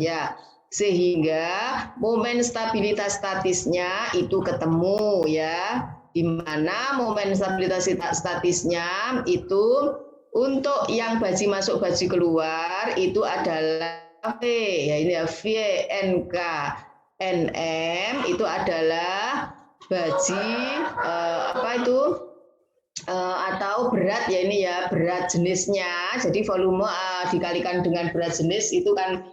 ya. Sehingga momen stabilitas statisnya itu ketemu ya, di mana momen stabilitas statisnya itu untuk yang baji masuk baji keluar itu adalah V ya, ini ya, V NK NM itu adalah baji apa itu atau berat ya, ini ya berat jenisnya. Jadi volume dikalikan dengan berat jenis itu kan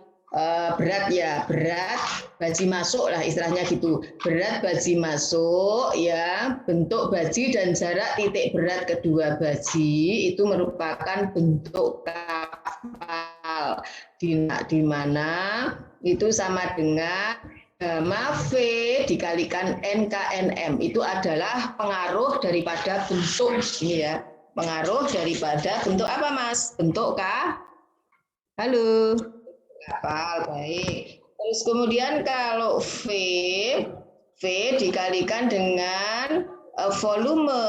berat ya, berat baji masuk lah istilahnya gitu. Berat baji masuk ya, bentuk baji dan jarak titik berat kedua baji itu merupakan bentuk kapal di mana itu sama dengan gamma V dikalikan NKNM. Itu adalah pengaruh daripada bentuk ini ya, pengaruh daripada bentuk apa Mas? Bentuk halo kapal, baik. Terus kemudian kalau V dikalikan dengan volume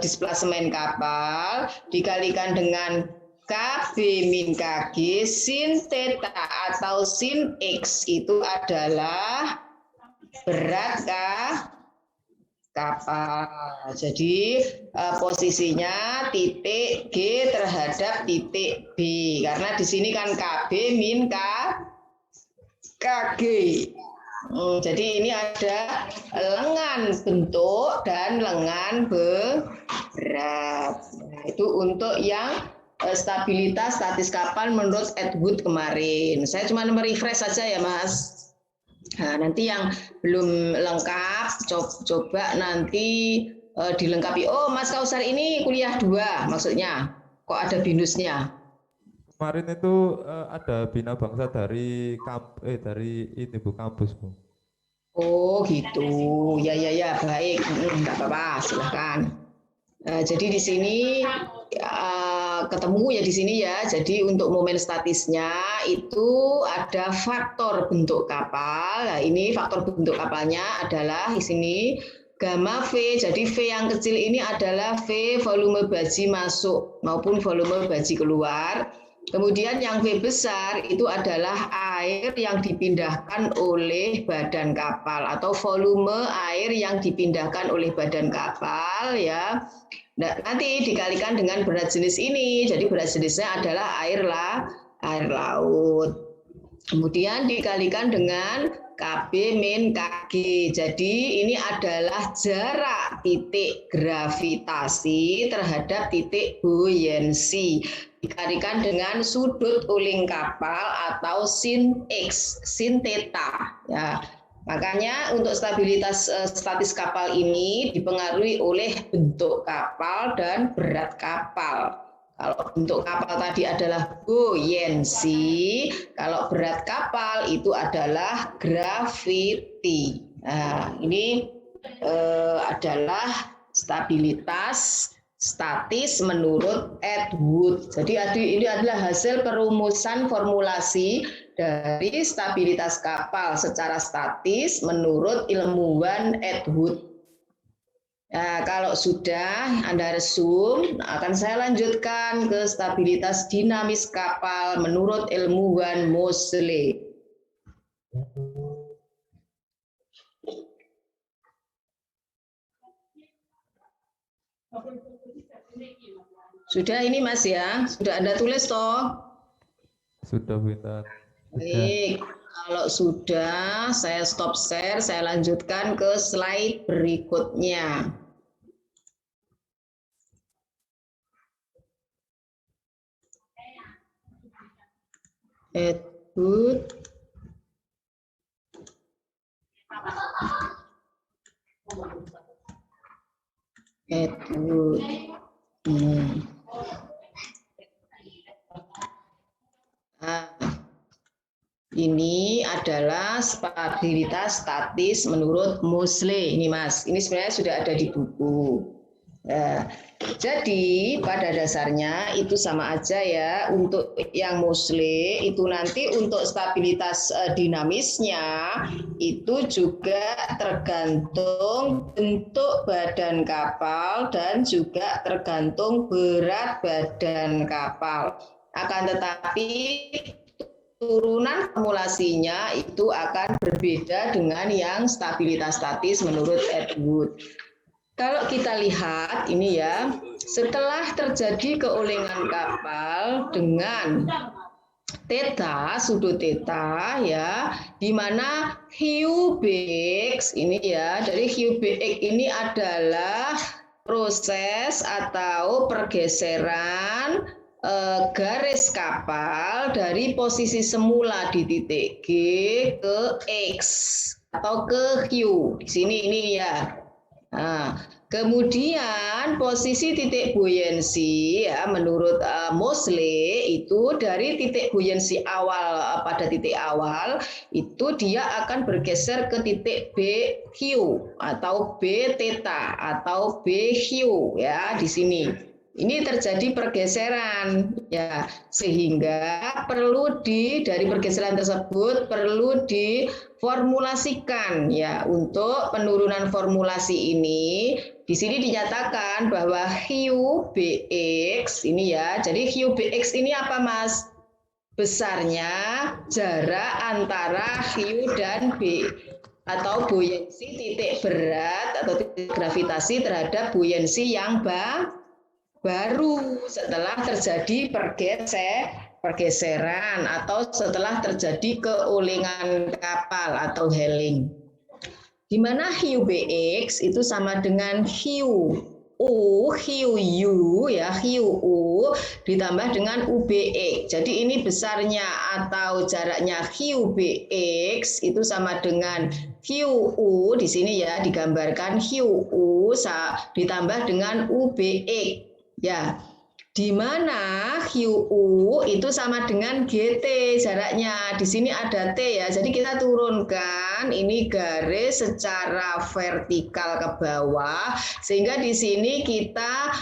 displasemen kapal dikalikan dengan KB min KG sin theta atau sin X itu adalah berat kapal. Jadi posisinya titik G terhadap titik B. Karena di sini kan KB min KG. Jadi ini ada lengan bentuk dan lengan berat. Nah, itu untuk yang stabilitas statis kapal menurut Atwood kemarin. Saya cuma merefresh saja ya Mas. Nah, nanti yang belum lengkap coba nanti dilengkapi. Oh, Mas Kausar ini kuliah 2 maksudnya. Kok ada binusnya? Kemarin itu ada Bina Bangsa dari ini Bu, kampus Bu. Oh, gitu. Ya baik. Enggak apa-apa, silakan. Jadi di sini ketemu ya di sini ya. Jadi untuk momen statisnya itu ada faktor bentuk kapal. Nah, ini faktor bentuk kapalnya adalah di sini gamma V. Jadi V yang kecil ini adalah V volume baji masuk maupun volume baji keluar. Kemudian yang V besar itu adalah air yang dipindahkan oleh badan kapal atau volume air yang dipindahkan oleh badan kapal ya. Nah, nanti dikalikan dengan berat jenis ini. Jadi berat jenisnya adalah air laut. Kemudian dikalikan dengan KB min KG. Jadi ini adalah jarak titik gravitasi terhadap titik buoyancy. Dikalikan dengan sudut uling kapal atau sin X, sin theta. Ya. Makanya untuk stabilitas statis kapal ini dipengaruhi oleh bentuk kapal dan berat kapal. Kalau bentuk kapal tadi adalah buoyancy, kalau berat kapal itu adalah gravity. Nah, ini adalah stabilitas statis menurut Atwood. Jadi ini adalah hasil perumusan formulasi dari stabilitas kapal secara statis menurut ilmuwan Atwood. Nah, kalau sudah Anda resume, akan saya lanjutkan ke stabilitas dinamis kapal menurut ilmuwan Moseley. Sudah ini Mas ya? Sudah Anda tulis toh? Sudah Bu Intan. Baik, kalau sudah saya stop share, saya lanjutkan ke slide berikutnya. Atwood. Ini adalah stabilitas statis menurut Moseley. Ini Mas, ini sebenarnya sudah ada di buku. Jadi pada dasarnya itu sama aja ya. Untuk yang Moseley itu nanti untuk stabilitas dinamisnya itu juga tergantung bentuk badan kapal dan juga tergantung berat badan kapal. Akan tetapi penurunan formulasinya itu akan berbeda dengan yang stabilitas statis menurut Atwood. Kalau kita lihat ini ya, setelah terjadi keolengan kapal dengan theta, sudut theta ya, di mana hiu Bx ini ya, dari hiu Bx ini adalah proses atau pergeseran garis kapal dari posisi semula di titik G ke X atau ke Q. Di sini ini ya. Nah, kemudian posisi titik buoyancy ya menurut Moseley itu dari titik buoyancy awal pada titik awal itu dia akan bergeser ke titik BQ atau B theta atau BQ ya di sini. Ini terjadi pergeseran ya, sehingga perlu dari pergeseran tersebut perlu diformulasikan ya. Untuk penurunan formulasi ini di sini dinyatakan bahwa hiu Bx ini ya. Jadi hiu Bx ini apa Mas? Besarnya jarak antara hiu dan B atau buoyancy titik berat atau titik gravitasi terhadap buoyancy yang baru setelah terjadi pergeseran atau setelah terjadi keolengan kapal atau helling. Di mana hiu Bx itu sama dengan hiu U, hiu U ya, hiu U ditambah dengan UBX. Jadi ini besarnya atau jaraknya hiu Bx itu sama dengan hiu U di sini ya, digambarkan hiu U ditambah dengan UBX. Ya, di mana hiu U itu sama dengan GT jaraknya. Di sini ada T ya. Jadi kita turunkan ini garis secara vertikal ke bawah sehingga di sini kita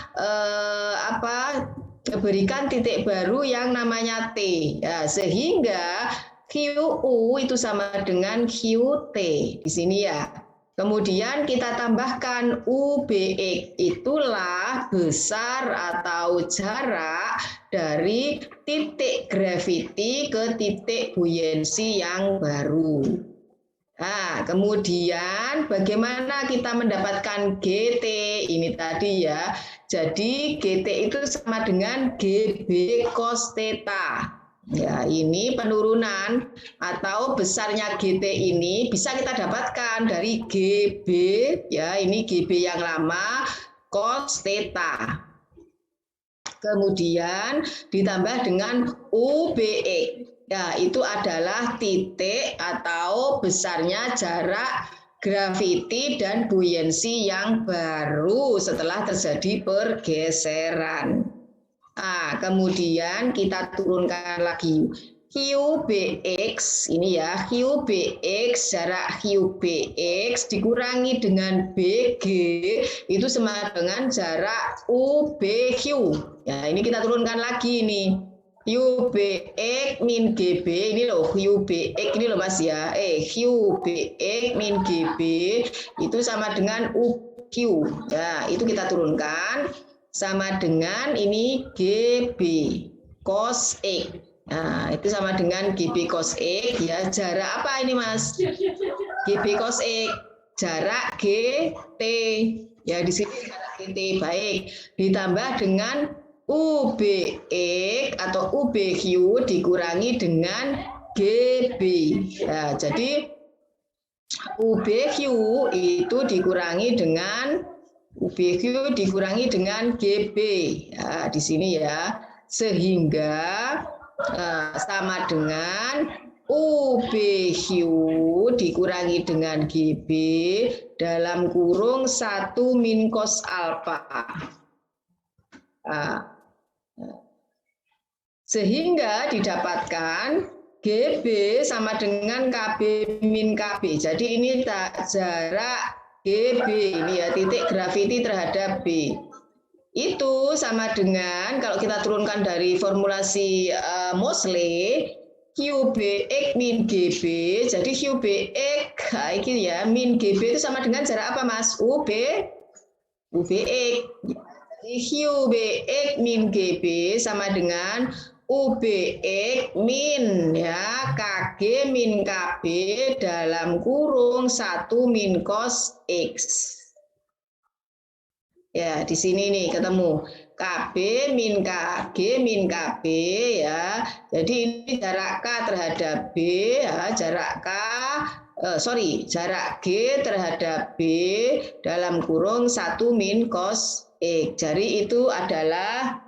berikan titik baru yang namanya T. Ya, sehingga QU itu sama dengan QT di sini ya. Kemudian kita tambahkan UBX, itulah besar atau jarak dari titik gravity ke titik buoyancy yang baru. Nah, kemudian bagaimana kita mendapatkan GT ini tadi ya. Jadi GT itu sama dengan GB cos theta. Ya, ini penurunan atau besarnya GT ini bisa kita dapatkan dari GB ya, ini GB yang lama cos theta. Kemudian ditambah dengan UBX. Ya, itu adalah titik atau besarnya jarak gravity dan buoyancy yang baru setelah terjadi pergeseran. Nah, kemudian kita turunkan lagi QBX ini ya, QBX jarak QBX dikurangi dengan BG itu sama dengan jarak UBQ. Ya, ini kita turunkan lagi nih. QBX min GB ini loh, QBX ini loh Mas ya. QBX min GB itu sama dengan UQ. Ya, itu kita turunkan sama dengan ini GB cos X. Nah, itu sama dengan GB cos X ya. Jarak apa ini Mas? GB cos X. Jarak GT. Ya, di sini jarak GT baik. Ditambah dengan UBX atau UBQ dikurangi dengan GB. Ya, jadi UBQ itu dikurangi dengan UBQ dikurangi dengan GB ya, di sini ya, sehingga sama dengan UBQ dikurangi dengan GB dalam kurung 1 min cos alfa. Sehingga didapatkan GB sama dengan KB min KB. Jadi ini jarak GB ini ya, titik gravity terhadap B. Itu sama dengan kalau kita turunkan dari formulasi Moseley, QBX min GB. Jadi QBX ini ya min GB itu sama dengan jarak apa Mas? UBX. Jadi QBX min GB sama dengan UBX min ya KG min KB dalam kurung 1 min cos X. Ya, di sini nih ketemu KB min KG min KB ya. Jadi ini jarak K terhadap B ya, jarak jarak G terhadap B dalam kurung 1 min cos X. Jadi itu adalah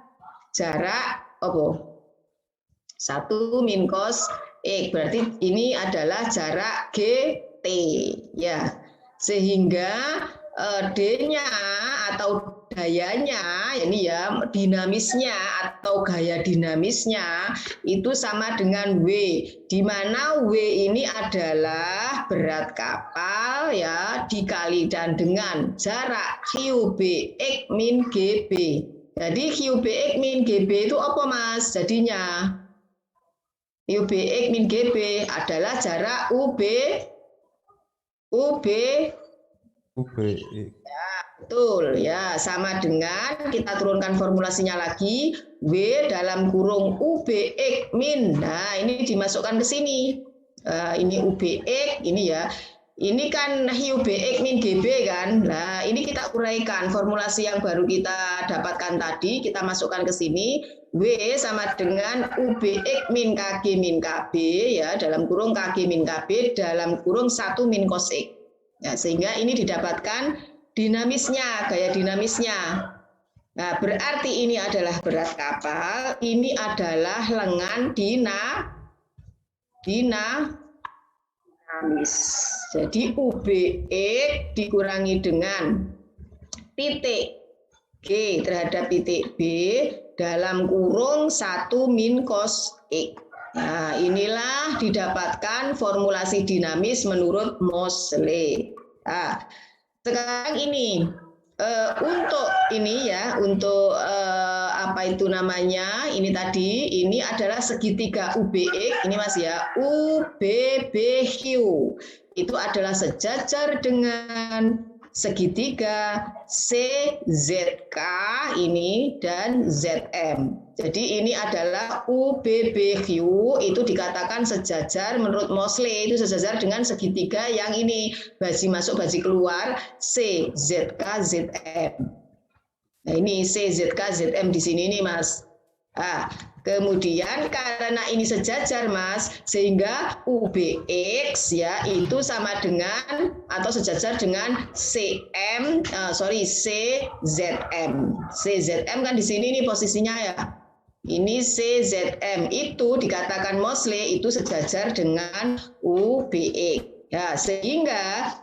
jarak apa? 1 min cos X. Berarti ini adalah jarak GT ya. Sehingga D-nya atau dayanya, ini ya dinamisnya atau gaya dinamisnya itu sama dengan W, di mana W ini adalah berat kapal ya dikalikan dengan jarak QBX min GB. Jadi QBX min GB itu apa Mas? Jadinya QBX min GB adalah jarak UB. Ya, betul ya, sama dengan kita turunkan formulasinya lagi W dalam kurung UBX min. Nah, ini dimasukkan ke sini. Ini UBX, ini ya. Ini kan UBX min GB kan. Nah, ini kita uraikan formulasi yang baru kita dapatkan tadi, kita masukkan ke sini. W sama dengan UBX min KG min KB ya, dalam kurung KG min KB dalam kurung 1 min cos X. Ya, sehingga ini didapatkan dinamisnya, gaya dinamisnya. Nah, berarti ini adalah berat kapal, ini adalah lengan dinamis. Jadi UBX dikurangi dengan titik G terhadap titik B dalam kurung 1 min cos X. Nah, inilah didapatkan formulasi dinamis menurut Moseley. Nah, sekarang ini untuk ini ya, untuk apa itu namanya? Ini tadi, ini adalah segitiga UBX, ini Mas ya, UBBQ. Itu adalah sejajar dengan segitiga CZK ini dan ZM. Jadi ini adalah UBBQ, itu dikatakan sejajar menurut Moseley, itu sejajar dengan segitiga yang ini, baji masuk baji keluar CZK ZM. Nah, ini CZK ZM di sini nih Mas. Nah, kemudian karena ini sejajar Mas, sehingga UBX ya itu sama dengan atau sejajar dengan CZM. CZM kan di sini nih posisinya ya. Ini CZM itu dikatakan Moseley itu sejajar dengan UBX. Ya, sehingga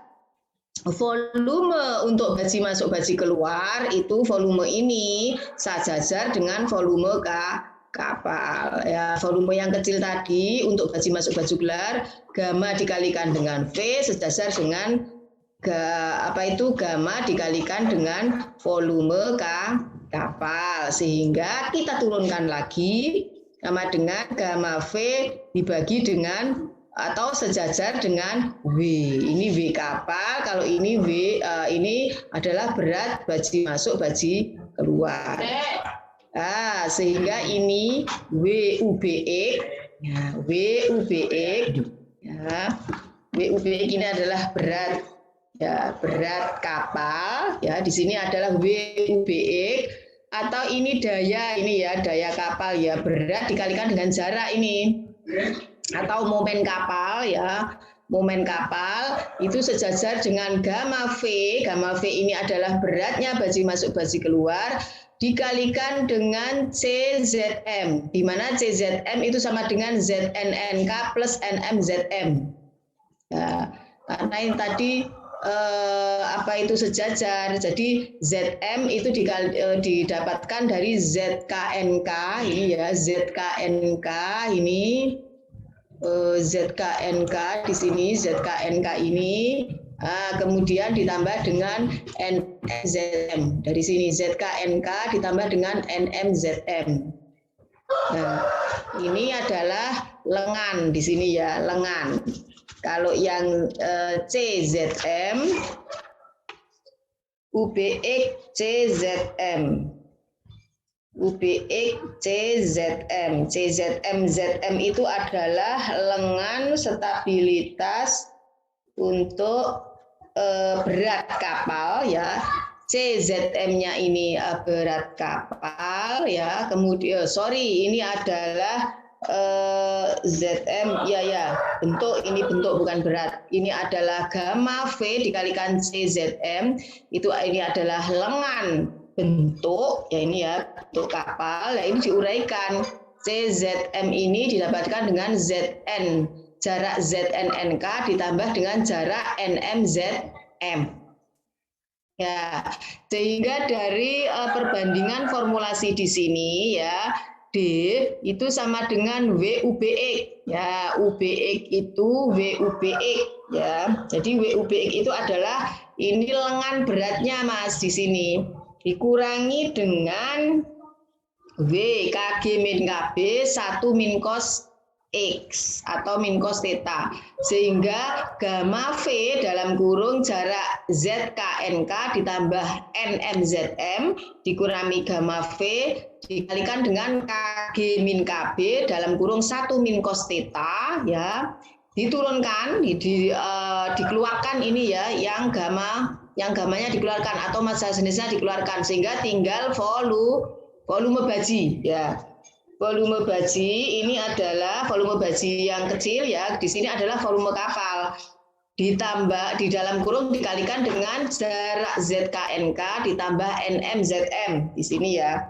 volume untuk baji masuk baji keluar itu volume ini sejajar dengan volume kapal. Ya, volume yang kecil tadi untuk baji masuk baji keluar gamma dikalikan dengan V sejajar dengan gamma dikalikan dengan volume kapal, sehingga kita turunkan lagi sama dengan gamma V dibagi dengan atau sejajar dengan W. Ini W kapal, kalau ini W ini adalah berat baji masuk baji keluar. Nah, sehingga ini WUBX ya, WUBX ya, WUBX ini adalah berat ya, berat kapal ya, di sini adalah WUBX, atau ini daya, ini ya daya kapal ya, berat dikalikan dengan jarak ini, atau momen kapal ya, momen kapal itu sejajar dengan gamma V. Gamma V ini adalah beratnya baji masuk baji keluar dikalikan dengan CZM, di mana CZM itu sama dengan ZNNK plus NMZM. Ya, karena yang tadi apa itu sejajar, jadi ZM itu didapatkan dari ZKNK ini ya, ZKNK ini ZKNK di sini, ZKNK ini kemudian ditambah dengan NMZM, dari sini ZKNK ditambah dengan NMZM. Nah, ini adalah lengan di sini ya, lengan. Kalau yang CZM, UBX CZM. UBX CZM. CZM ZM itu adalah lengan stabilitas untuk berat kapal ya. CZM-nya ini berat kapal ya. Kemudian ini adalah ZM ya bentuk, ini bentuk bukan berat. Ini adalah gamma V dikalikan CZM, ini adalah lengan bentuk ya, ini ya bentuk kapal. Nah, ini diuraikan. CZM ini didapatkan dengan ZN, jarak ZNNK ditambah dengan jarak NMZM. Ya, sehingga dari perbandingan formulasi di sini ya, D itu sama dengan WUBX ya, UBX itu WUBX ya. Jadi WUBX itu adalah ini lengan beratnya Mas di sini dikurangi dengan W KG min KB 1 min cos X atau min cos theta, sehingga gamma V dalam kurung jarak ZKNK ditambah NMZM dikurangi gamma V dikalikan dengan KG min KB dalam kurung 1 min cos theta ya, diturunkan dikeluarkan ini ya, yang gamanya dikeluarkan atau massa jenisnya dikeluarkan, sehingga tinggal volume baji ya. Volume baji ini adalah volume baji yang kecil ya, di sini adalah volume kapal, ditambah di dalam kurung dikalikan dengan jarak ZKNK ditambah NMZM di sini ya.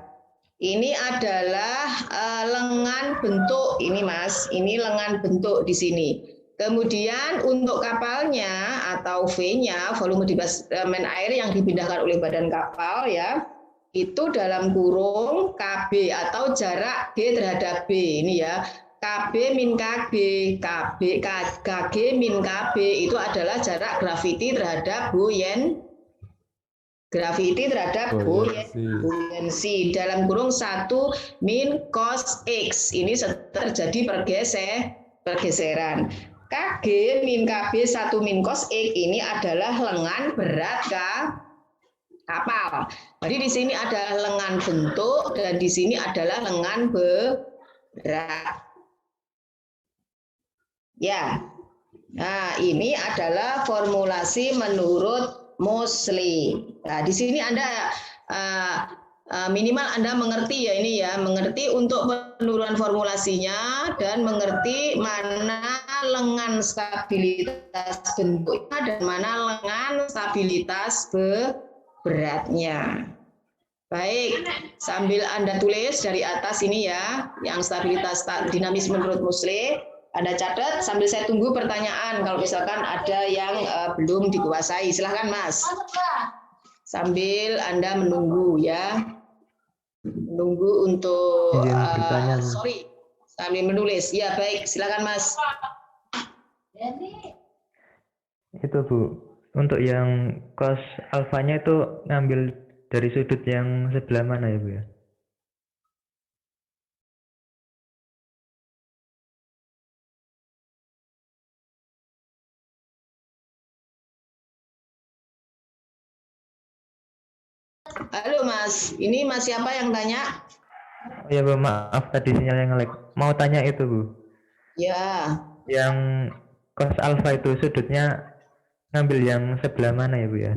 Ini adalah lengan bentuk ini Mas, ini lengan bentuk di sini. Kemudian untuk kapalnya atau V-nya, volume di basement air yang dipindahkan oleh badan kapal ya, itu dalam kurung KB atau jarak G terhadap B ini ya. KB min KG, KG min KB itu adalah jarak graviti terhadap buoyancy dalam kurung 1 min cos X. Ini terjadi pergeseran. KG min KB 1 min cos X ini adalah lengan berat kapal. Jadi di sini ada lengan bentuk dan di sini adalah lengan berat. Ya. Nah, ini adalah formulasi menurut Moseley. Nah, di sini Anda minimal Anda mengerti ya ini ya, mengerti untuk penurunan formulasinya dan mengerti mana lengan stabilitas bentuknya dan mana lengan stabilitas beratnya. Baik, sambil Anda tulis dari atas ini ya, yang stabilitas dinamis menurut Moseley, Anda catat sambil saya tunggu pertanyaan kalau misalkan ada yang belum dikuasai. Silahkan Mas. Sambil Anda menunggu ya. Menunggu untuk sambil menulis. Ya, baik, silakan Mas. Itu Bu, untuk yang cos alfanya itu ngambil dari sudut yang sebelah mana ya Bu ya? Halo Mas, ini Mas siapa yang tanya? Oh ya Bu, maaf tadi sinyalnya nge-lag. Mau tanya itu Bu. Ya. Yang cos alfa itu sudutnya ngambil yang sebelah mana ya Bu ya?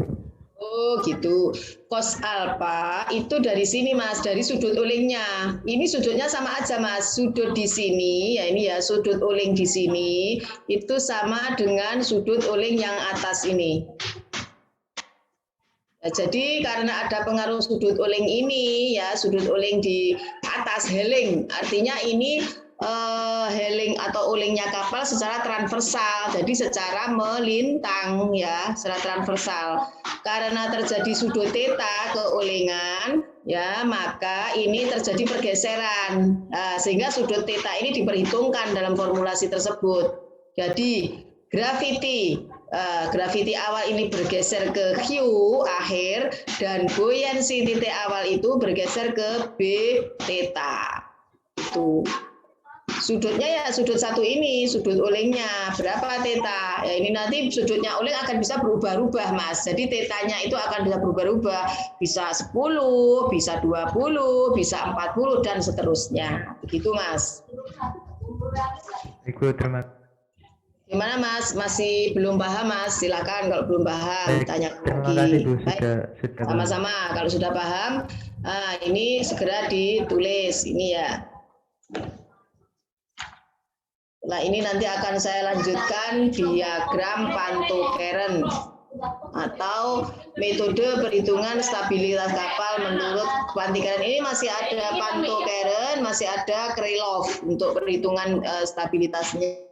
Oh gitu. Cos alfa itu dari sini Mas, dari sudut ulingnya. Ini sudutnya sama aja Mas. Sudut di sini, ya ini ya, sudut uling di sini itu sama dengan sudut uling yang atas ini. Ya, jadi karena ada pengaruh sudut uling ini ya, sudut uling di atas helling, artinya ini helling atau ulingnya kapal secara transversal, jadi secara melintang ya, secara transversal. Karena terjadi sudut theta ke ulingan ya, maka ini terjadi pergeseran. Nah, sehingga sudut theta ini diperhitungkan dalam formulasi tersebut. Jadi graviti awal ini bergeser ke Q akhir dan buoyancy titik awal itu bergeser ke B theta. Itu. Sudutnya ya sudut satu ini, sudut olengnya. Berapa theta? Ya ini nanti sudutnya oleng akan bisa berubah-ubah, Mas. Jadi tetanya itu akan bisa berubah-ubah. Bisa 10, bisa 20, bisa 40, dan seterusnya. Begitu, Mas. Ibu, terima Gimana, Mas? Masih belum paham, Mas? Silakan kalau belum paham, baik. tanya Terima kasih lagi. Bu, Baik, sudah paham. sama-sama. Kalau sudah paham, ini segera ditulis. Ini ya. Nah, ini nanti akan saya lanjutkan diagram Pantokeren atau metode perhitungan stabilitas kapal menurut Pantokeren. Ini masih ada Pantokeren, masih ada Krylov untuk perhitungan stabilitasnya.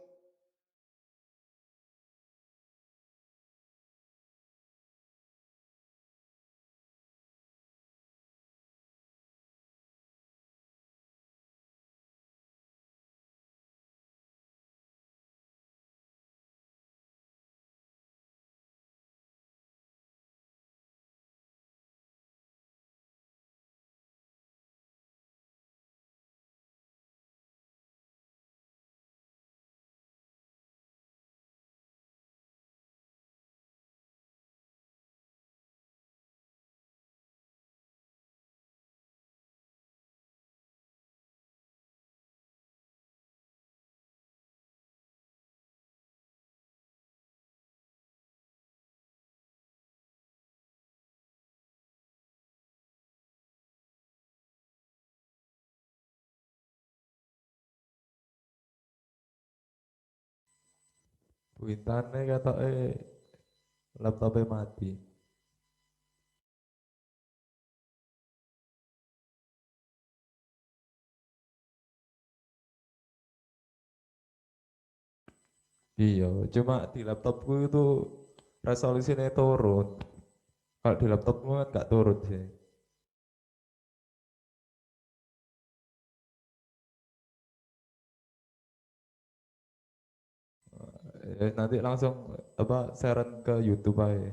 Bu Intan kata laptopnya mati. Iya, cuma di laptopku itu resolusinya turun. Kalau di laptopmu kan nggak turun sih. Nanti langsung apa share ke YouTube aja.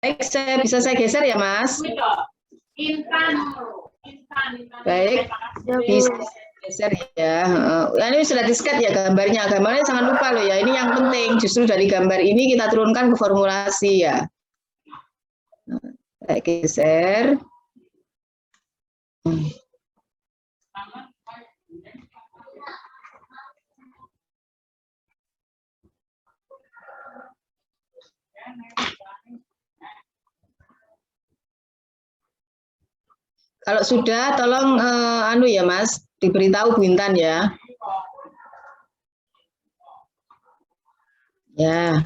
Baik, bisa saya geser ya, Mas? Baik, bisa saya geser ya. Ini sudah di-sket ya gambarnya. Gambarnya jangan lupa loh ya. Ini yang penting. Justru dari gambar ini kita turunkan ke formulasi ya. Saya geser. Kalau sudah, tolong anu ya Mas, diberitahu Bu Intan ya. Ya.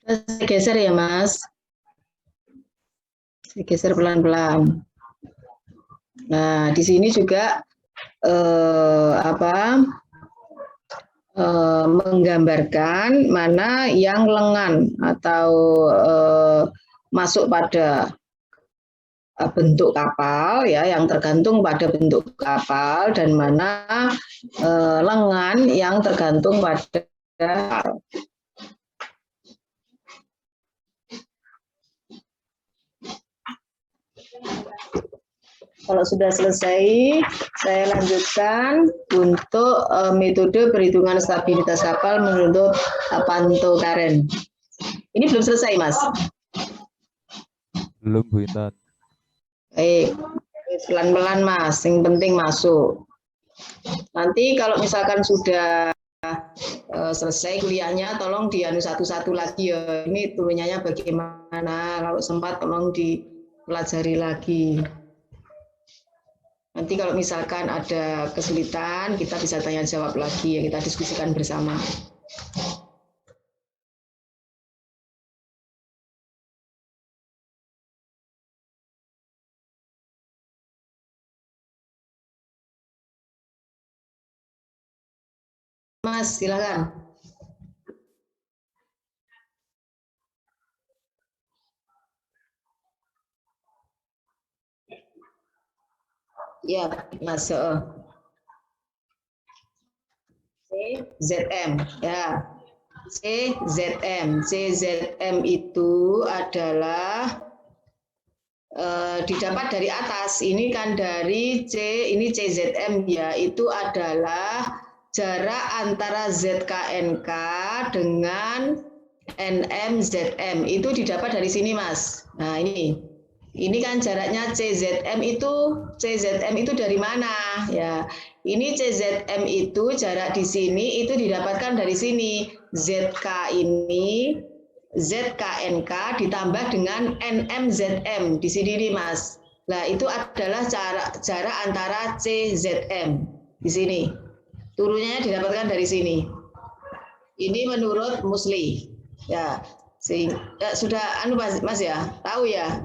Saya geser ya, Mas. Saya geser pelan-pelan. Nah, di sini juga menggambarkan mana yang lengan atau masuk pada bentuk kapal ya, yang tergantung pada bentuk kapal, dan mana lengan yang tergantung pada Kalau sudah selesai, saya lanjutkan untuk metode perhitungan stabilitas kapal menurut pantokaren. Ini belum selesai, Mas. Belum Bu Intan. Baik, pelan-pelan, Mas. Yang penting masuk. Nanti kalau misalkan sudah selesai kuliahnya, tolong dianu satu-satu lagi ya. Ini turunannya bagaimana? Kalau sempat tolong dipelajari lagi. Nanti kalau misalkan ada kesulitan, kita bisa tanya jawab lagi ya, kita diskusikan bersama. Mas, silakan. Ya, Mas. CZM, ya. CZM itu adalah didapat dari atas. Ini kan dari ini CZM ya, itu adalah jarak antara ZKNK dengan NMZM. Itu didapat dari sini, Mas. Nah, ini kan jaraknya CZM itu dari mana ya? Ini CZM itu jarak di sini itu didapatkan dari sini. ZK ini ZKNK ditambah dengan NMZM di sini nih, Mas. Nah, itu adalah jarak antara CZM di sini. Turunnya didapatkan dari sini. Ini menurut Musli. Ya, sehingga sudah Mas ya, tahu ya.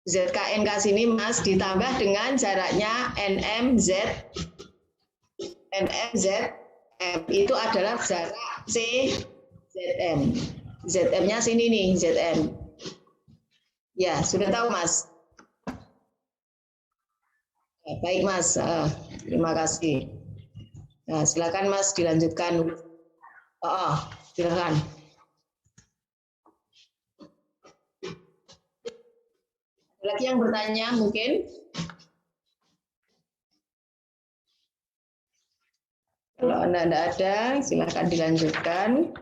ZKNK sini, Mas, ditambah dengan jaraknya NMZM itu adalah jarak CZM. ZM-nya sini nih, ZM. Ya, sudah tahu, Mas. Ya, baik, Mas. Terima kasih. Nah, silakan, Mas, dilanjutkan. Silakan. Ada lagi yang bertanya mungkin? Kalau Anda tidak ada, silakan dilanjutkan.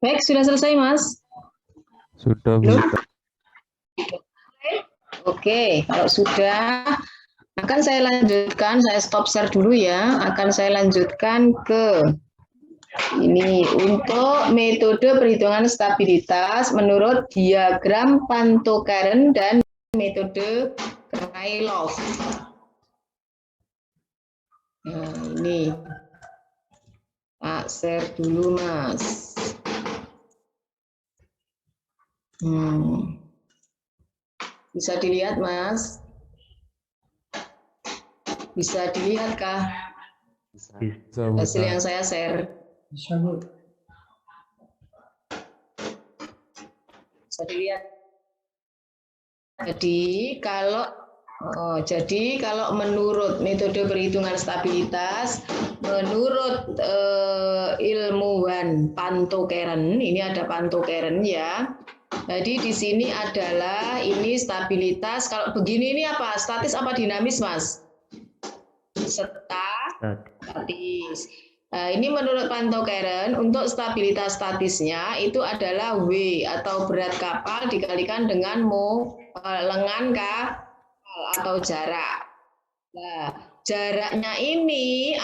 Baik, sudah selesai, Mas? Sudah, Bu. Belum? Oke, kalau sudah, akan saya lanjutkan, saya stop share dulu ya. Akan saya lanjutkan ke ini untuk metode perhitungan stabilitas menurut diagram Pantokaren dan metode Krylov. Nah, ini Pak share dulu, Mas. Bisa dilihat, Mas? Bisa dilihat kah Bisa, Bu. hasil yang saya share? Bisa, Bu. Bisa dilihat. Jadi kalau menurut metode perhitungan stabilitas, menurut ilmuwan Pantokaren, ini ada Pantokaren ya. Jadi di sini adalah ini stabilitas. Kalau begini ini apa? Statis apa dinamis, Mas? Statis. Nah, ini menurut Pantokaren untuk stabilitas statisnya itu adalah W atau berat kapal dikalikan dengan lengan kapal atau jarak. Nah, jaraknya ini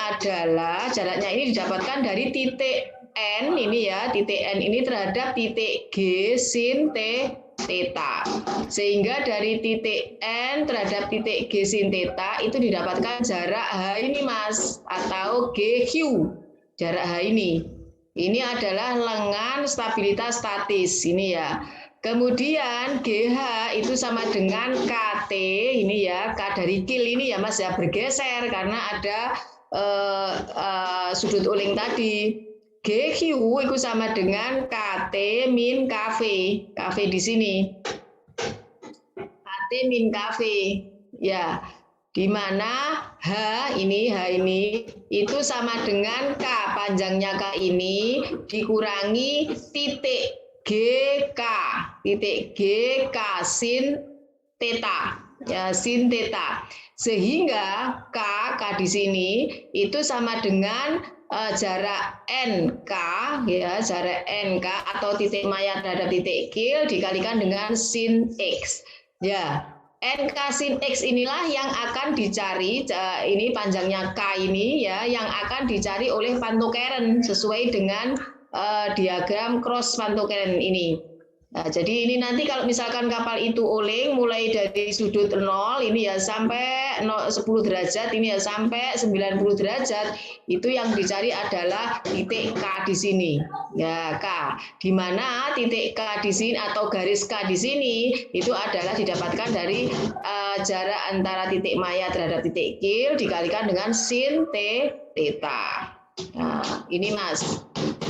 didapatkan dari titik N ini ya, titik N ini terhadap titik G sin theta. Sehingga dari titik N terhadap titik G sin theta itu didapatkan jarak H ini, Mas, atau GQ. Jarak H ini. Ini adalah lengan stabilitas statis ini ya. Kemudian GH itu sama dengan KT ini ya, K dari kil ini ya, Mas ya, bergeser karena ada sudut uling tadi. GQ itu sama dengan KT min KV. KV di sini. KT min KV. Ya, di mana H ini itu sama dengan K, panjangnya K ini dikurangi titik GK, titik GK sin theta, ya sin theta. Sehingga K di sini itu sama dengan jarak NK, ya jarak NK atau titik maya terhadap titik kil dikalikan dengan sin X. Ya, NK sin X inilah yang akan dicari, ini panjangnya K ini ya, yang akan dicari oleh Pantokaren sesuai dengan diagram cross Pantokaren ini. Nah, jadi ini nanti kalau misalkan kapal itu oleng mulai dari sudut 0 ini ya sampai 10 derajat ini ya sampai 90 derajat, itu yang dicari adalah titik K di sini. Ya, K. Di mana titik K di sini atau garis K di sini itu adalah didapatkan dari jarak antara titik maya terhadap titik kil dikalikan dengan sin theta. Nah, ini Mas.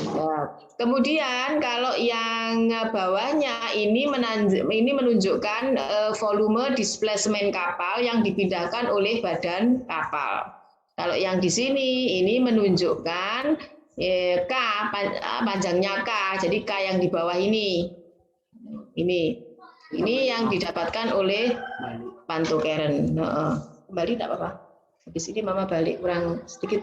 Nah, kemudian kalau yang bawahnya ini menunjukkan volume displacement kapal yang dipindahkan oleh badan kapal. Kalau yang di sini ini menunjukkan K, panjangnya K, jadi K yang di bawah ini. Ini yang didapatkan oleh Pantokaren. Kembali tak apa-apa. Habis ini Mama balik kurang sedikit.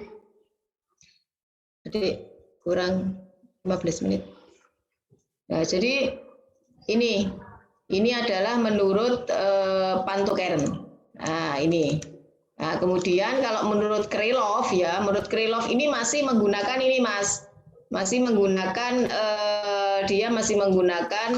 Jadi kurang 15 menit. Nah, jadi ini adalah menurut Pantokaren. Nah, ini. Nah, kemudian kalau menurut Krylov ya, menurut Krylov ini masih menggunakan ini, Mas. Masih menggunakan dia masih menggunakan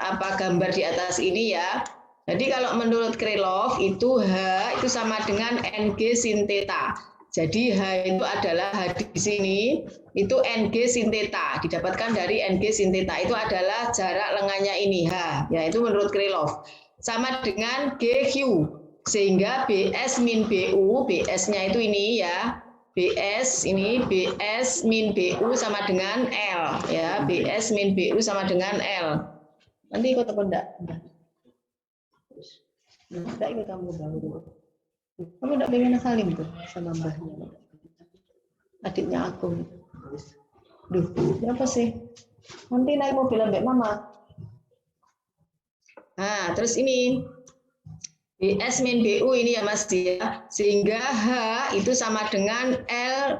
apa gambar di atas ini ya. Jadi kalau menurut Krylov itu H itu sama dengan NG sin theta. Jadi H itu adalah H di sini, itu NG sin theta, didapatkan dari NG sin theta, itu adalah jarak lengannya ini, H, ya itu menurut Krylov. Sama dengan GQ, sehingga BS min BU, BS-nya itu ini ya, BS ini, BS min BU sama dengan L, ya, BS min BU sama dengan L. Nanti ikut apa enggak? Enggak ikut kamu dulu. Kamu enggak pengen salim tuh sama mbahnya, adiknya aku. Duh, kenapa sih? Nanti naik mobil ambek mama. Nah, terus ini BS min BU ini ya Mas ya, sehingga H itu sama dengan L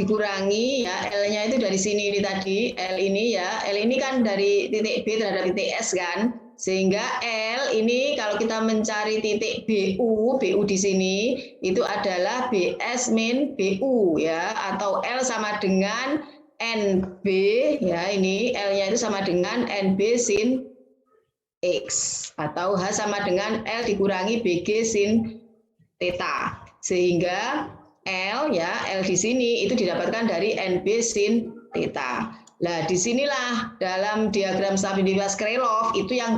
dikurangi ya L-nya itu dari sini ini tadi L ini ya L ini kan dari titik B terhadap titik S kan, sehingga L ini kalau kita mencari titik BU di sini itu adalah BS min BU ya, atau L sama dengan NB ya, ini L-nya itu sama dengan NB sin X, atau H sama dengan L dikurangi BG sin theta, sehingga L ya L di sini itu didapatkan dari NB sin theta. Nah, disinilah dalam diagram stabilitas Krylov itu yang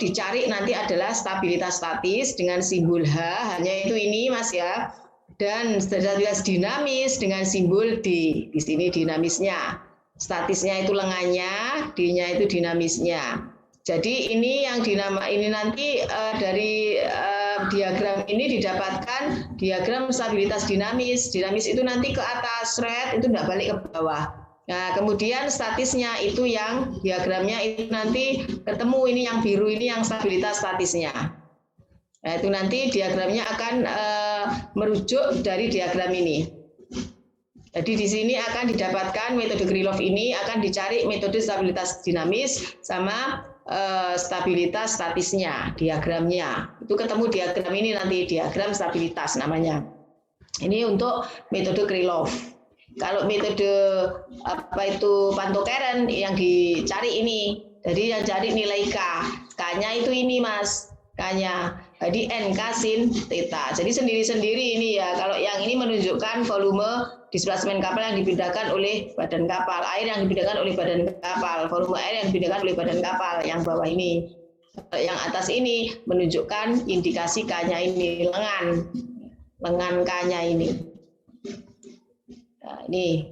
dicari nanti adalah stabilitas statis dengan simbol H, hanya itu ini Mas ya. Dan stabilitas dinamis dengan simbol D. Di sini dinamisnya. Statisnya itu lengannya, D-nya itu dinamisnya. Jadi ini yang ini nanti dari diagram ini didapatkan diagram stabilitas dinamis. Dinamis itu nanti ke atas, red itu tidak balik ke bawah. Nah, kemudian statisnya itu yang diagramnya itu nanti ketemu ini yang biru ini yang stabilitas statisnya. Nah, itu nanti diagramnya akan merujuk dari diagram ini. Jadi di sini akan didapatkan metode Krylov ini akan dicari metode stabilitas dinamis sama stabilitas statisnya, diagramnya. Itu ketemu diagram ini nanti, diagram stabilitas namanya. Ini untuk metode Krylov. Kalau metode Pantokeren yang dicari ini, jadi yang cari nilai K. K-nya itu ini Mas, K-nya. Jadi NK sin theta. Jadi sendiri-sendiri ini ya. Kalau yang ini menunjukkan volume displacement kapal yang dipindahkan oleh badan kapal, air yang dipindahkan oleh badan kapal, volume air yang dipindahkan oleh badan kapal yang bawah ini. Yang atas ini menunjukkan indikasi K-nya ini, lengan K-nya ini. Nah, ini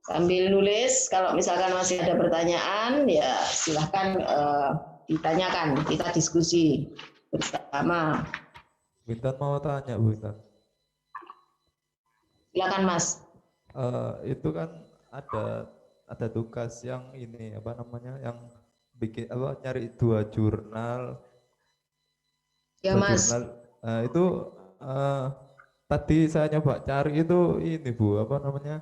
sambil nulis, kalau misalkan masih ada pertanyaan, ya silahkan ditanyakan, kita diskusi bersama. Bu Intan mau tanya, Bu Intan. Silakan Mas. Itu kan ada tugas yang ini apa namanya, yang bikin apa, nyari 2 jurnal. Ya 2 Mas. jurnal. Itu tadi saya nyoba cari itu ini Bu, apa namanya?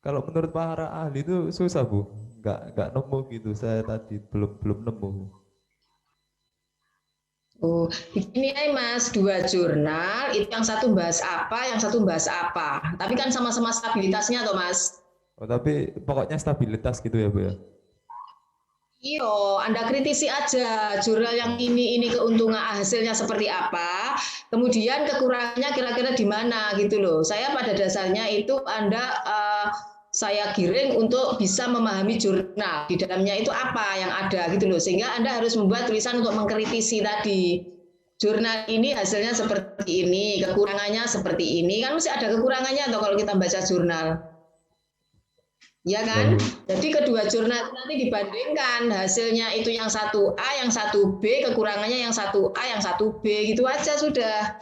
Kalau menurut para ahli itu susah Bu, nggak nemu gitu. Saya tadi belum nemu. Oh, ini ya Mas, 2 jurnal, itu yang satu bahas apa, yang satu bahas apa. Tapi kan sama-sama stabilitasnya toh Mas. Oh, tapi pokoknya stabilitas gitu ya Bu ya. Iya, Anda kritisi aja jurnal yang ini keuntungan hasilnya seperti apa, kemudian kekurangannya kira-kira di mana gitu loh. Saya pada dasarnya itu saya giring untuk bisa memahami jurnal di dalamnya itu apa yang ada gitu loh, sehingga Anda harus membuat tulisan untuk mengkritisi tadi. Jurnal ini hasilnya seperti ini, kekurangannya seperti ini, kan mesti ada kekurangannya atau kalau kita baca jurnal. Ya kan? Jadi kedua jurnal nanti dibandingkan hasilnya itu yang 1A, yang 1B, kekurangannya yang 1A, yang 1B, gitu aja sudah.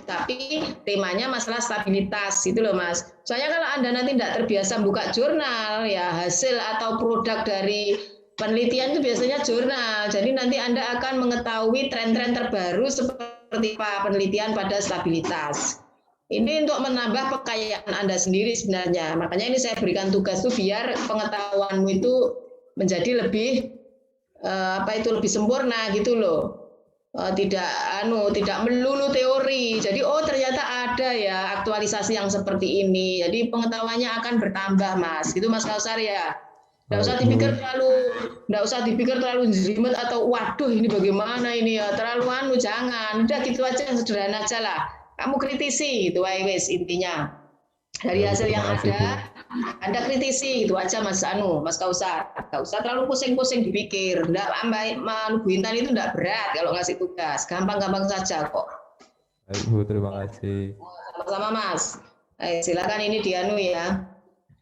Tapi temanya masalah stabilitas gitu loh Mas. Soalnya kalau Anda nanti tidak terbiasa buka jurnal, ya hasil atau produk dari penelitian itu biasanya jurnal. Jadi nanti Anda akan mengetahui tren-tren terbaru seperti apa penelitian pada stabilitas. Ini untuk menambah kekayaan Anda sendiri sebenarnya. Makanya ini saya berikan tugas tuh biar pengetahuanmu itu menjadi lebih lebih sempurna gitu loh. Tidak melulu teori. Jadi ternyata ada ya aktualisasi yang seperti ini. Jadi pengetahuannya akan bertambah Mas. Gitu Mas Kausar ya. Nggak usah dipikir terlalu jelimet atau waduh ini bagaimana ini ya, terlalu jangan. Udah gitu aja yang sederhana aja lah. Kamu kritisi gitu wes intinya. Dari hasil yang ada, Anda kritisi gitu aja Mas Kausar. Nggak usah terlalu pusing-pusing dipikir. Mbak Bu Intan itu enggak berat kalau ngasih tugas. Gampang-gampang saja kok. Baik Bu, terima kasih. Sama-sama Mas. Silakan ini ya.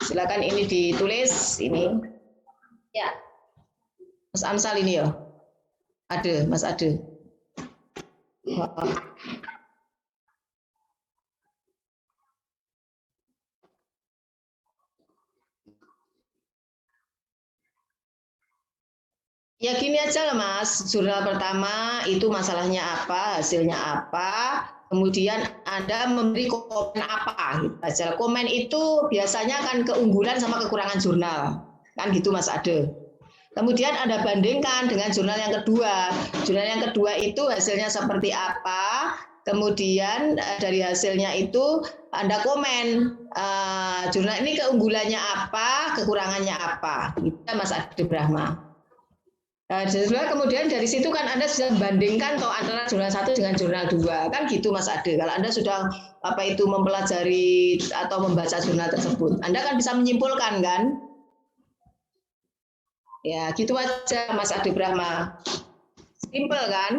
Silakan ini ditulis ini. Ya. Mas Amsal ini ya. Ada, Mas Ade. Ya gini aja lah Mas, jurnal pertama itu masalahnya apa, hasilnya apa, kemudian Anda memberi komen apa gitu aja. Komen itu biasanya kan keunggulan sama kekurangan jurnal, kan gitu Mas Ade. Kemudian Anda bandingkan dengan jurnal yang kedua. Jurnal yang kedua itu hasilnya seperti apa, kemudian dari hasilnya itu Anda komen, jurnal ini keunggulannya apa, kekurangannya apa, gitu Mas Ade Brahma. Kemudian dari situ kan Anda sudah membandingkan toh antara jurnal 1 dengan jurnal 2 kan gitu Mas Ade. Kalau Anda sudah mempelajari atau membaca jurnal tersebut, Anda kan bisa menyimpulkan kan? Ya gitu aja Mas Ade Brahma. Simple kan?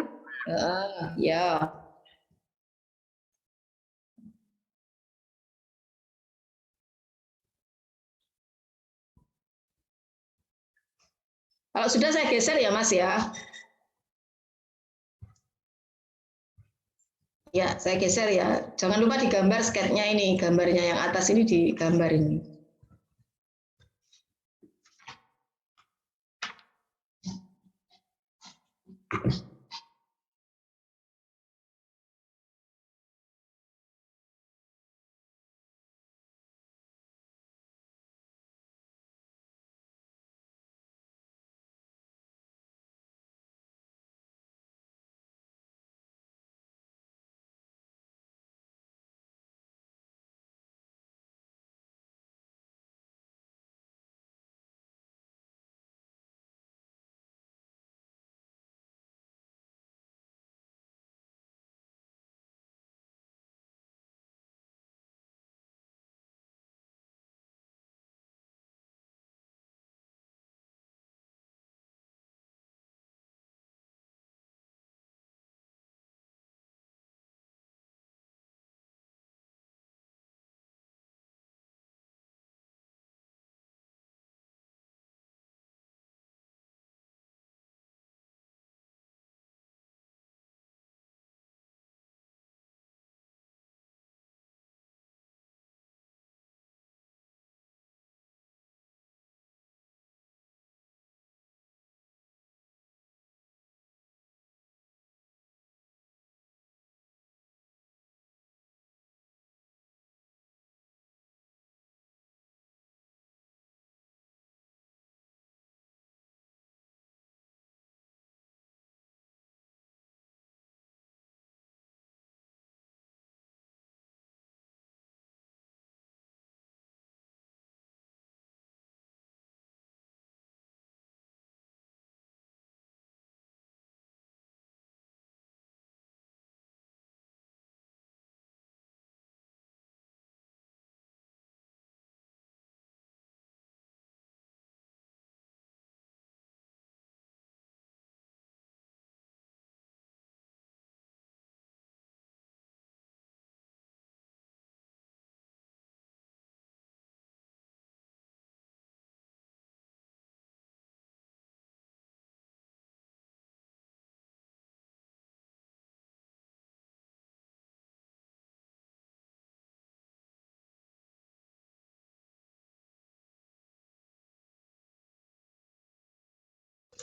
Ya. Kalau sudah saya geser ya Mas ya. Ya, saya geser ya. Jangan lupa digambar sketnya ini, gambarnya yang atas ini digambar ini.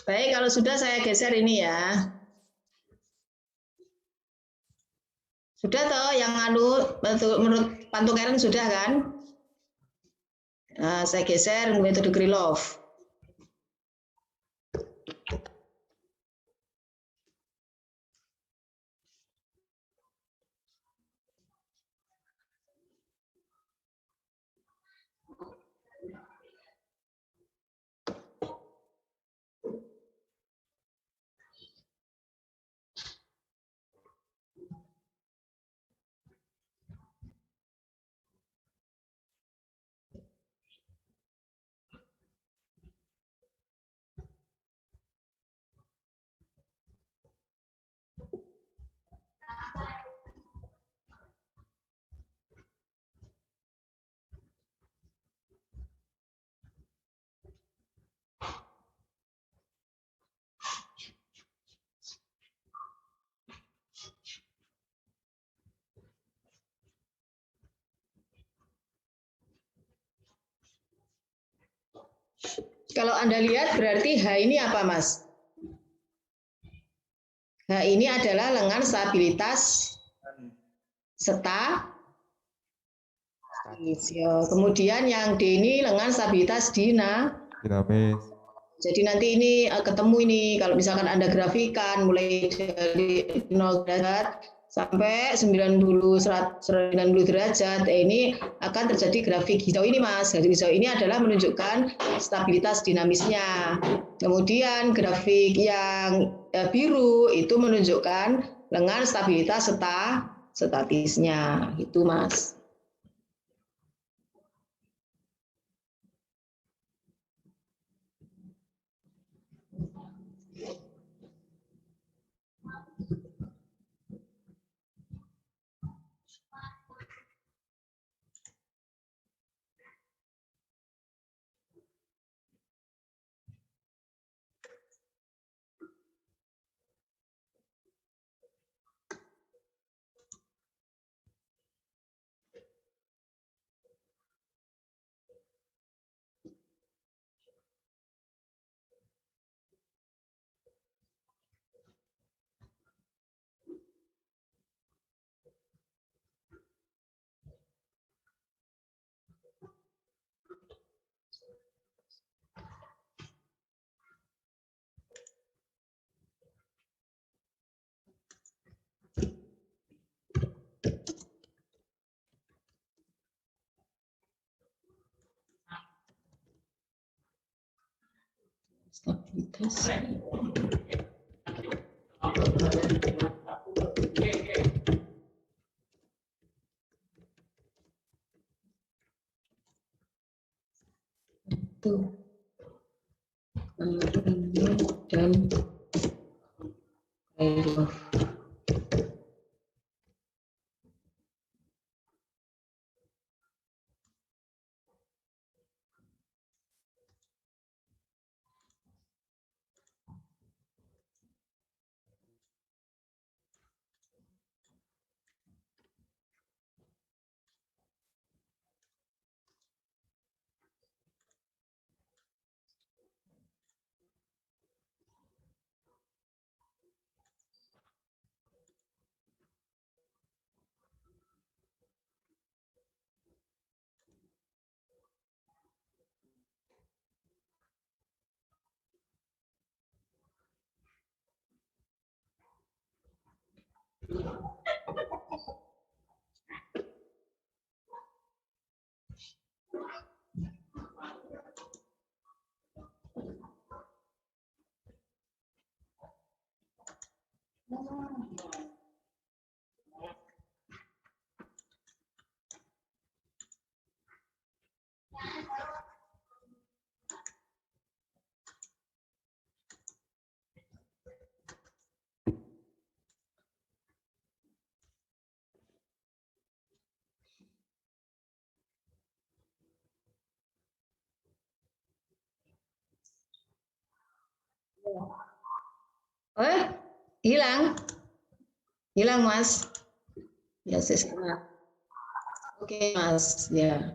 Baik, kalau sudah saya geser ini ya. Sudah toh yang menurut Pantungkeren sudah kan? Nah, saya geser metode Krylov. Kalau Anda lihat berarti H ini apa, Mas? H ini adalah lengan stabilitas Ya. Kemudian yang D ini lengan stabilitas dinamis. Jadi nanti ini ketemu ini kalau misalkan Anda grafikan mulai dari 0 derajat sampai 90 derajat, ini akan terjadi grafik hijau ini Mas. Grafik hijau ini adalah menunjukkan stabilitas dinamisnya. Kemudian grafik yang biru itu menunjukkan lengan stabilitas statisnya. Itu Mas. Stabilitas. Tuh. Dan hilang Mas. Ya saya. Oke Mas, ya.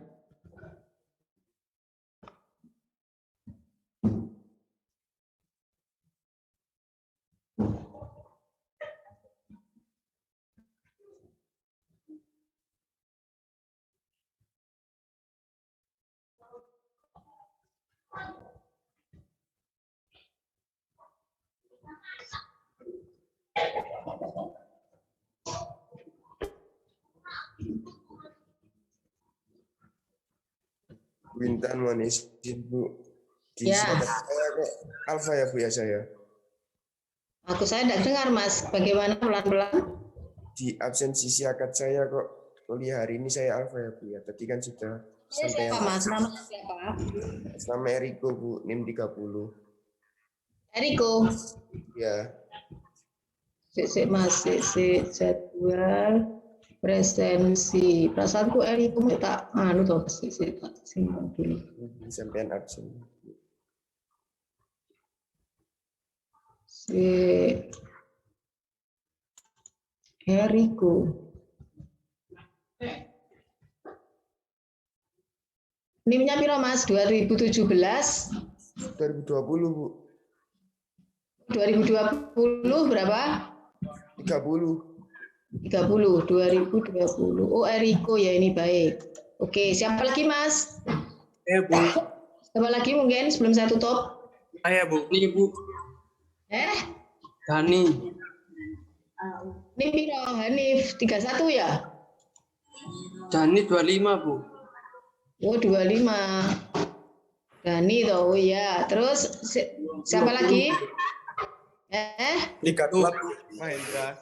Wintan mohon izin Bu. Di Ya. saya kok alfa ya Bu ya saya. Saya tidak dengar Mas. Bagaimana pelan-pelan? Di absensi siakat saya kok kuliah hari ini saya alfa ya Bu ya. Tadi kan sudah sampai Siapa Mas? Namanya siapa? Nama Eriko Bu, NIM 30. Eriko. Ya. Mas, jadwal presensi. Perasaanku Eriko tak toh tak simpan dulu. Sampai absen. Eriko. NIM-nya piro Mas? 2017? 2020 Bu. 2020 berapa? 30. 2020. Oh, Eriko ya, ini baik. Oke, siapa lagi Mas? Bu. Siapa lagi mungkin sebelum saya tutup? Saya Bu. Ini Bu. Dani. Ini piro Hanif 31 ya? Dani 25 Bu. Oh 25. Dani toh, oh ya. Terus siapa lagi? Liga 2 Bu, Mahendra.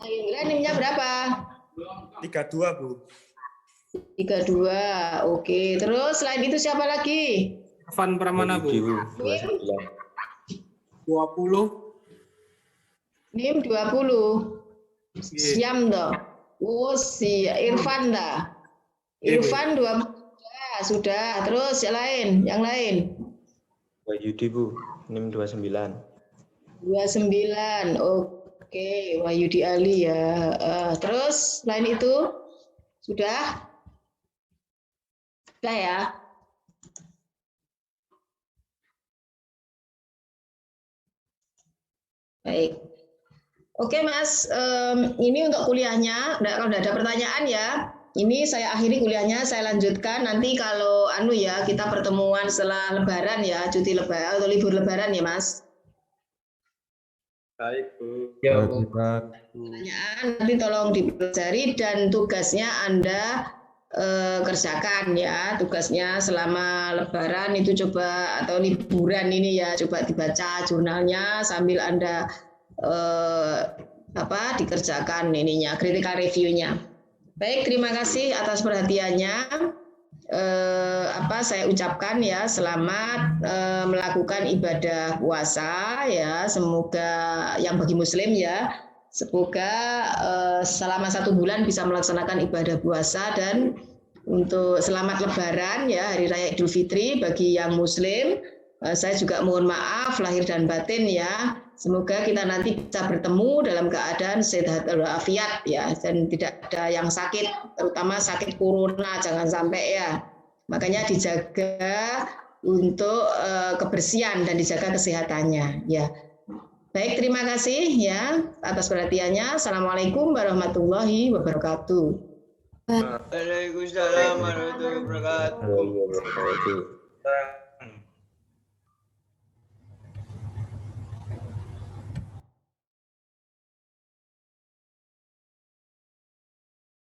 Mahendra NIM-nya berapa? 32 Bu. 32. Oke. Terus selain itu siapa lagi? Evan Pramana Bu. 29. 20. NIM 20. Siam toh. Oh si Irfan dah. Irfan 20 sudah. Terus yang lain. Wahyudi Bu, NIM 29. 29. Oke, Wahyudi Ali ya. Terus selain itu sudah? Sudah ya. Baik. Oke Mas, ini untuk kuliahnya. Kalau tidak ada pertanyaan ya, ini saya akhiri kuliahnya. Saya lanjutkan nanti kalau kita pertemuan setelah Lebaran ya, cuti Lebaran atau libur Lebaran ya Mas. Baik Bu. Ya, Bu. Pertanyaan nanti tolong dipelajari dan tugasnya Anda kerjakan ya. Tugasnya selama Lebaran itu coba atau liburan ini ya, coba dibaca jurnalnya sambil Anda dikerjakan ininya, critical review-nya. Baik, terima kasih atas perhatiannya. Saya ucapkan ya selamat melakukan ibadah puasa ya, semoga yang bagi muslim ya, semoga selama 1 bulan bisa melaksanakan ibadah puasa, dan untuk selamat Lebaran ya, Hari Raya Idul Fitri bagi yang muslim. Saya juga mohon maaf lahir dan batin ya. Semoga kita nanti bisa bertemu dalam keadaan sehat walafiat ya, dan tidak ada yang sakit, terutama sakit corona jangan sampai ya. Makanya dijaga untuk kebersihan dan dijaga kesehatannya ya. Baik, terima kasih ya atas perhatiannya. Assalamualaikum warahmatullahi wabarakatuh. Waalaikumsalam warahmatullahi wabarakatuh.